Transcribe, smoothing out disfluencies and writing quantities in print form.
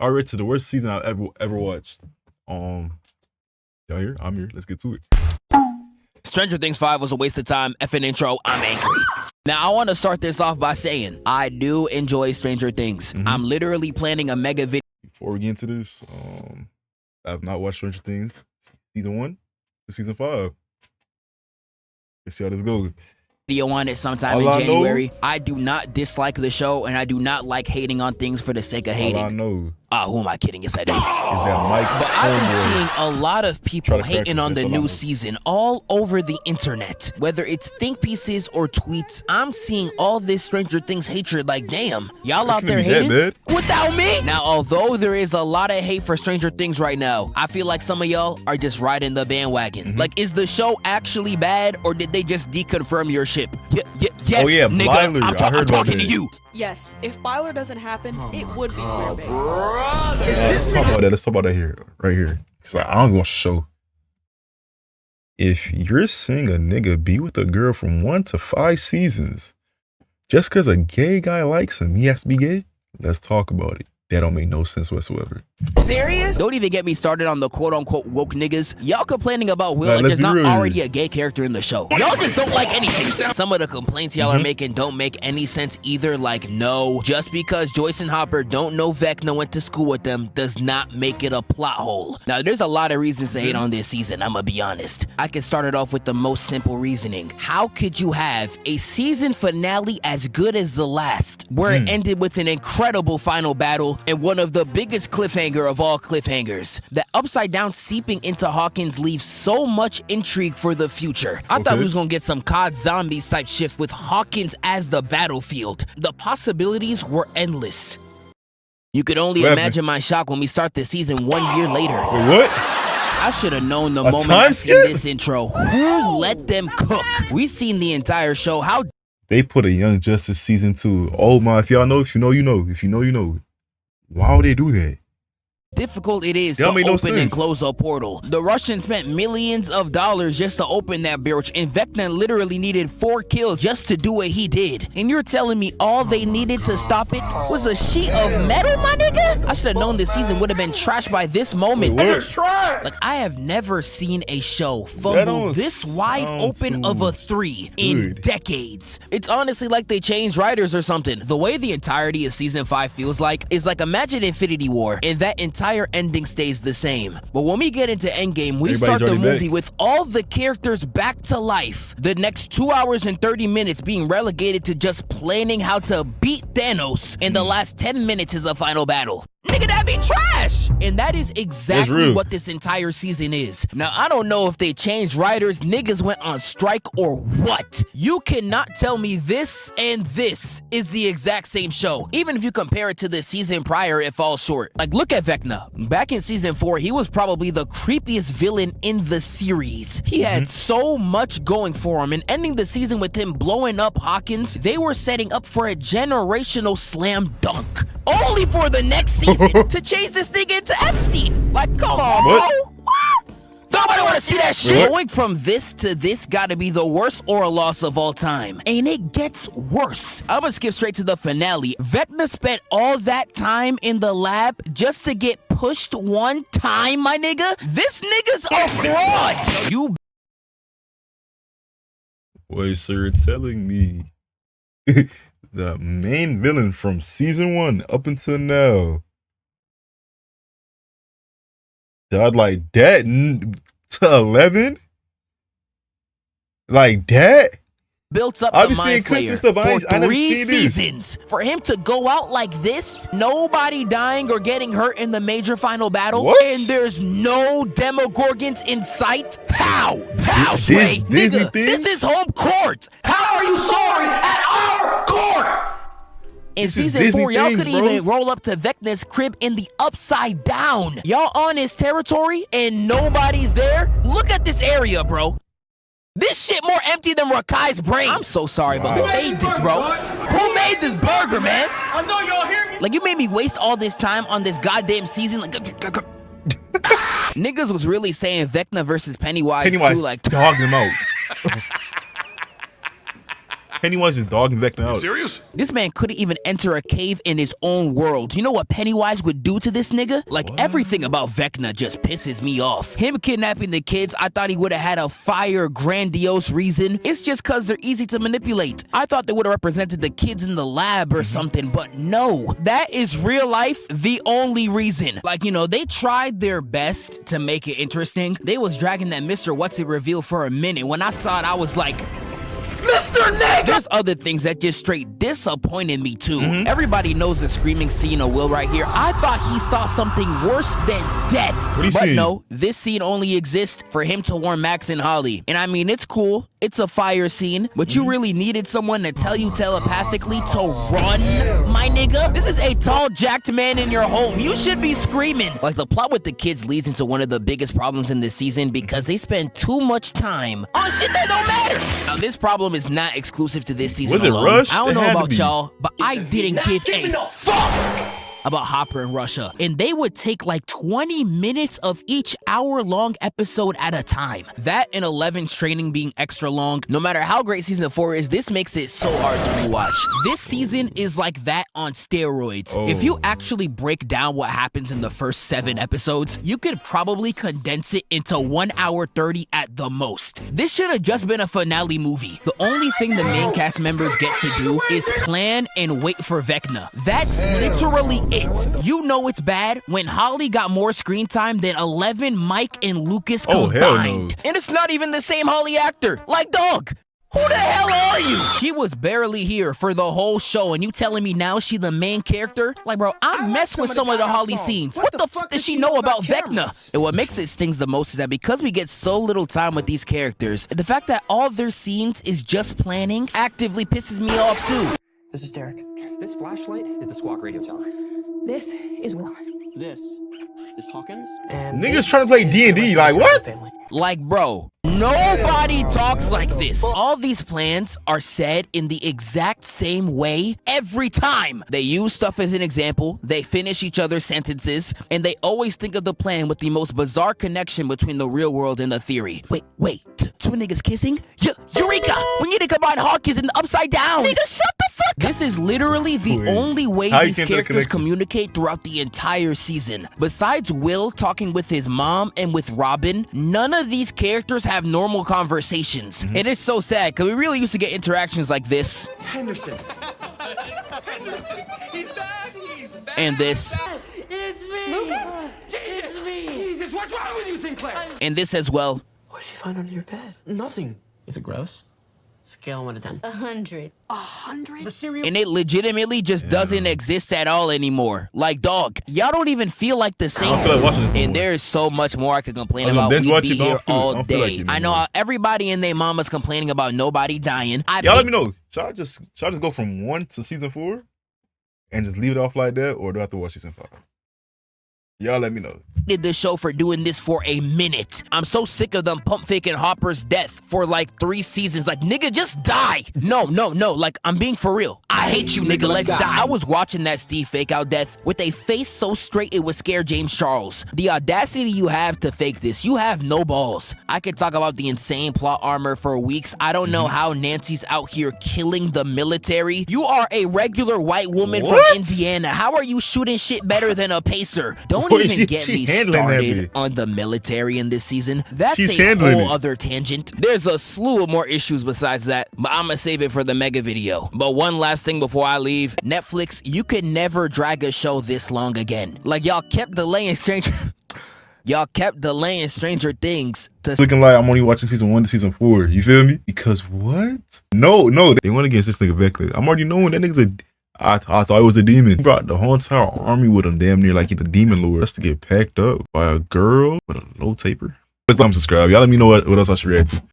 I rated the worst season I've ever watched. Y'all here? I'm here. Let's get to it. Stranger Things 5 was a waste of time. Effing intro, I'm angry. Now, I want to start this off by saying, I do enjoy Stranger Things. I'm literally planning a mega video. Before we get into this, I have not watched Stranger Things season 1 to season 5. Let's see how this goes. On it sometime in January. I do not dislike the show, and I do not like hating on things for the sake of hating. All I know. Who am I kidding? Yes, I do. Is that Mike? But I've been seeing a lot of people hating on the new season all over the internet. Whether it's think pieces or tweets, I'm seeing all this Stranger Things hatred like, damn, y'all out there hating without me? Now, although there is a lot of hate for Stranger Things right now, I feel like some of y'all are just riding the bandwagon. Like, is the show actually bad, or did they just deconfirm your ship? Yes, oh yeah, nigga, Byler, I'm talking to you. Yes, if Byler doesn't happen, it would be queerbait. Let's talk about that. Let's talk about that here, right here. Cause I don't watch the show. If you're seeing a nigga be with a girl from 1 to 5 seasons, just cause a gay guy likes him, he has to be gay? Let's talk about it. That don't make no sense whatsoever. Serious? Don't even get me started on the quote-unquote woke niggas. Y'all complaining about Will like there's not already a gay character in the show. Y'all just don't like anything. Some of the complaints y'all are making don't make any sense either. Like, no, just because Joyce and Hopper don't know Vecna went to school with them does not make it a plot hole. Now, there's a lot of reasons to hate on this season, I'ma be honest. I can start it off with the most simple reasoning. How could you have a season finale as good as the last, where it ended with an incredible final battle and one of the biggest cliffhanger of all cliffhangers? The upside down seeping into Hawkins leaves so much intrigue for the future. I thought we was gonna get some COD Zombies type shift with Hawkins as the battlefield. The possibilities were endless. You could only imagine my shock when we start the season 1 year later. Wait, what? I should have known the moment I seen this intro. Who let them cook? We seen the entire show. How they put a Young Justice season 2. Oh my, if y'all know, if you know, you know. If you know, you know. Why would they do that? difficult it is to open and close a portal. The Russians spent millions of dollars just to open that bitch, and Vecna literally needed 4 kills just to do what he did. And you're telling me all they needed to stop it was a sheet of metal, my nigga? I should have known this season would have been trash by this moment. Like, I have never seen a show fumble this wide open of a 3 in decades. It's honestly like they changed writers or something. The way the entirety of season 5 feels like is like, imagine Infinity War, and that entire ending stays the same. But when we get into Endgame, we start the movie with all the characters back to life. The next 2 hours and 30 minutes being relegated to just planning how to beat Thanos, and the last 10 minutes is a final battle. Nigga, that be trash! And that is exactly what this entire season is. Now, I don't know if they changed writers, niggas went on strike, or what. You cannot tell me this and this is the exact same show. Even if you compare it to the season prior, it falls short. Like, look at Vecna. Back in season 4, he was probably the creepiest villain in the series. He had so much going for him, and ending the season with him blowing up Hawkins, they were setting up for a generational slam dunk. Only for the next season to change this thing into Epstein. Like, come on, bro. What? Nobody want to see that shit. Going from this to this gotta be the worst aura loss of all time. And it gets worse. I'm gonna skip straight to the finale. Vecna spent all that time in the lab just to get pushed one time, my nigga. This nigga's a fraud. You. Wait, so you're telling me the main villain from season 1 up until now died like that to 11? Like that? Built up the mind flayer for 3 seasons. For him to go out like this, nobody dying or getting hurt in the major final battle, and there's no Demogorgons in sight? How? How, Sway? Nigga, this is home court. How are you sorry at our court? In season 4, y'all could even roll up to Vecna's crib in the upside down. Y'all on his territory and nobody's there? Look at this area, bro. This shit more empty than Rakai's brain. I'm so sorry, but who made this, bro? Who made this burger, man? I know y'all hear me. Like, you made me waste all this time on this goddamn season. Like, niggas was really saying Vecna versus Pennywise too, like, dogged him out. Pennywise is dogging Vecna out. Serious? This man couldn't even enter a cave in his own world. You know what Pennywise would do to this nigga? Like, everything about Vecna just pisses me off. Him kidnapping the kids, I thought he would have had a fire, grandiose reason. It's just cause they're easy to manipulate. I thought they would have represented the kids in the lab or something, but no. That is real life, the only reason. Like, you know, they tried their best to make it interesting. They was dragging that Mr. What's-It reveal for a minute. When I saw it, I was like, Mr. Nigga! There's other things that just straight disappointed me too. Everybody knows the screaming scene of Will right here. I thought he saw something worse than death. But no, this scene only exists for him to warn Max and Holly. And I mean, it's cool. It's a fire scene, but you really needed someone to tell you telepathically to run, my nigga? This is a tall, jacked man in your home. You should be screaming. Like, the plot with the kids leads into one of the biggest problems in this season because they spend too much time on shit that don't matter. Now, this problem is not exclusive to this season alone. Rush? I don't know about y'all, but I didn't give a fuck about Hopper and Russia, and they would take like 20 minutes of each hour-long episode at a time. That and 11's training being extra long. No matter how great season 4 is, this makes it so hard to rewatch. This season is like that on steroids. If you actually break down what happens in the first 7 episodes, you could probably condense it into 1 hour 30 at the most. This should have just been a finale movie. The only thing the main cast members get to do is plan and wait for Vecna. That's literally it. You know it's bad when Holly got more screen time than 11, Mike, and Lucas combined. Hell no. And it's not even the same Holly actor. Like, dog, who the hell are you? She was barely here for the whole show, and you telling me now she the main character? Like, bro, I mess with some of the Holly scenes. What the fuck does she know about Vecna? And what makes it stings the most is that because we get so little time with these characters, the fact that all their scenes is just planning actively pisses me off too. This is Derek. This flashlight is the squawk radio tower. This is Will. This is Hawkins. And niggas trying to play D&D, like what? Like, bro, nobody talks like this. All these plans are said in the exact same way every time. They use stuff as an example, they finish each other's sentences, and they always think of the plan with the most bizarre connection between the real world and the theory. Wait, two niggas kissing? Eureka! We need to combine Hawkins in the upside down! Nigga, shut the fuck up! This is literally the only way these characters communicate throughout the entire season. Besides Will talking with his mom and with Robin, none of these characters have normal conversations. And it's so sad, because we really used to get interactions like this. Henderson. Henderson, he's back! And this. It's me! It's me! Jesus, what's wrong with you, Sinclair? And this as well. What did you find under your bed? Nothing. Is it gross? Scale 1 to 10. 100. 100? The cereal? And it legitimately just doesn't exist at all anymore. Like, dog, y'all don't even feel like the same. I don't feel like watching this and more. there's so much more I could complain I was about. gonna binge We'd watch be it, but I here don't feel- I all don't feel like day. it I know anymore. how everybody and their mama's complaining about nobody dying. Y'all let me know. Should I just go from 1 to season 4 and just leave it off like that, or do I have to watch season 5? Y'all let me know. Did the show for doing this for a minute. I'm so sick of them pump faking Hopper's death for like 3 seasons. Like, nigga, just die. No. Like, I'm being for real. I hate you, nigga. Let's die. I was watching that Steve fake out death with a face so straight it would scare James Charles. The audacity you have to fake this. You have no balls. I could talk about the insane plot armor for weeks. I don't know how Nancy's out here killing the military. You are a regular white woman from Indiana. How are you shooting shit better than a pacer? Don't even get me started on the military in this season. That's a whole other tangent. There's a slew of more issues besides that, but I'ma save it for the mega video. But one last thing before I leave. Netflix, you could never drag a show this long again. Like, y'all kept delaying Stranger Things to Looking like I'm only watching season 1 to season 4. You feel me? Because what? No, they went against this nigga Vecna. I'm already knowing that nigga's I thought it was a demon. He brought the whole entire army with him, damn near like he the demon lord. Just to get packed up by a girl with a low taper. Please like and subscribe. Y'all let me know what else I should react to.